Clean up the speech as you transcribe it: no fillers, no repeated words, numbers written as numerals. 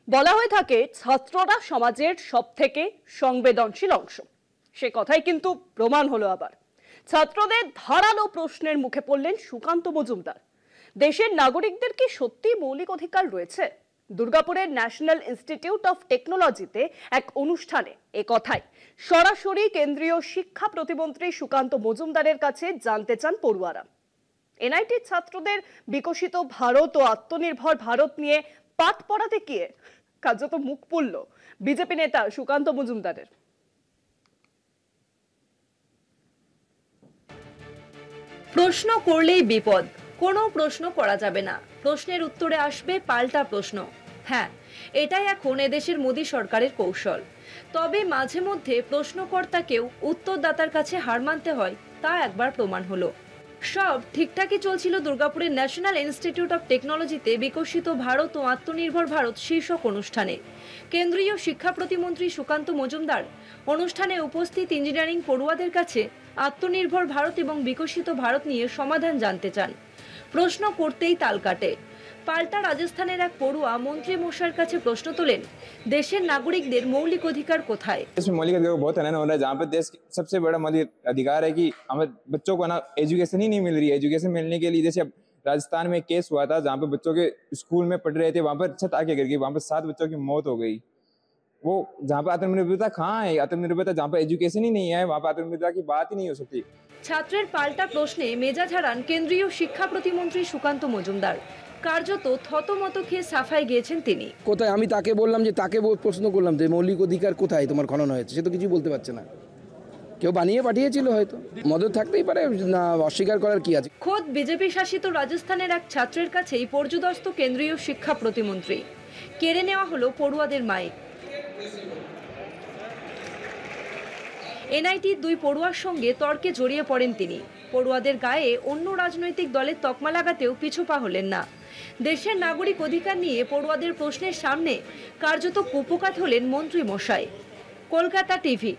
বলা হয়ে থাকে ছাত্ররা সমাজের সবথেকে সংবেদনশীল অংশ। সে কথাই কিন্তু প্রমাণ হলো আবার। ছাত্রদের ধারালো প্রশ্নের মুখে পড়লেন সুকান্ত মজুমদার। দেশের নাগরিকদের কি সত্যি মৌলিক অধিকার রয়েছে? দুর্গাপুরের ন্যাশনাল ইনস্টিটিউট অফ টেকনোলজিতে এক অনুষ্ঠানে এ কথাই সরাসরি কেন্দ্রীয় শিক্ষা প্রতিমন্ত্রী সুকান্ত মজুমদারের কাছে জানতে চান পড়ুয়ারা। এনআইটির ছাত্রদের বিকশিত ভারত ও আত্মনির্ভর ভারত নিয়ে পাঠ পড়াতে গিয়ে কার্যত মুখ পুড়ল বিজেপি নেতা সুকান্ত মজুমদারের। প্রশ্ন করলেই বিপদ, কোনো প্রশ্ন করা যাবে না, প্রশ্নের উত্তরে আসবে পাল্টা প্রশ্ন। হ্যাঁ, এটাই এখন এদেশের মোদী সরকারের কৌশল। তবে মাঝে মধ্যে প্রশ্নকর্তাকেও উত্তরদাতার কাছে হার মানতে হয়, তা একবার প্রমাণ হলো। সব ঠিকঠাকই চলছিল দুর্গাপুরের ন্যাশনাল ইনস্টিটিউট অফ টেকনোলজিতে বিকশিত ভারত ও আত্মনির্ভর ভারত শীর্ষক অনুষ্ঠানে কেন্দ্রীয় শিক্ষা প্রতিমন্ত্রী সুকান্ত মজুমদার অনুষ্ঠানে উপস্থিত ইঞ্জিনিয়ারিং পড়ুয়াদের কাছে আত্মনির্ভর ভারত এবং বিকশিত ভারত নিয়ে সমাধান জানতে চান। প্রশ্ন করতেই তাল কাটে। পাল্টা রাজস্থানের এক পড়ুয়া মন্ত্রী মশাইয়ের কাছে প্রশ্ন তোলেন, দেশের নাগরিকদের মৌলিক অধিকার কোথায়? मौलिक अधिकार बहुत है ना, जहाँ पे देश की सबसे बड़ा मौलिक अधिकार है कि हमें बच्चों को ना एजुकेशन ही नहीं मिल रही है। एजुकेशन मिलने के लिए जैसे राजस्थान में केस हुआ था जहाँ पे बच्चों के स्कूल में पढ़ रहे थे, वहाँ पर छत आके गिर गई, वहाँ पर 7 बच्चों की मौत हो गई। वो जहाँ पे आत्मनिर्भरता कहाँ है? आत्मनिर्भरता जहाँ पे एजुकेशन ही नहीं है, वहाँ पे आत्मनिर्भरता की बात ही नहीं हो सकती। ছাত্রের পাল্টা প্রশ্নে মেজাজ হারান কেন্দ্রীয় শিক্ষা প্রতিমন্ত্রী সুকান্ত মজুমদার। কার্যত থতমত খেয়ে সাফাই গিয়েছেন তিনি। কোথায়? আমি তাকে বললাম যে তাকে প্রশ্ন করলাম যে মৌলিক অধিকার কোথায় তোমার খনন হয়েছে, সে তো কিছু বলতে পারছে না। কেউ বানিয়ে পাঠিয়েছিল হয়তো, মদত থাকতেই পারে, না অস্বীকার করার কি আছে। খোদ বিজেপি শাসিত রাজস্থানের এক ছাত্রের কাছেই পর্যুদস্ত কেন্দ্রীয় শিক্ষা প্রতিমন্ত্রী। কেড়ে নেওয়া হলো পড়ুয়াদের মাইক। এনআইটির 2 পড়ুয়ার সঙ্গে তর্কে জড়িয়ে পড়েন তিনি। পড়ুয়াদের গায়ে অন্য রাজনৈতিক দলের তকমা লাগাতেও পিছুপা হলেন না। দেশের নাগরিক অধিকার নিয়ে পড়ুয়াদের প্রশ্নের সামনে কার্যত কুপকাত হলেন মন্ত্রী মশাই। কলকাতা টিভি।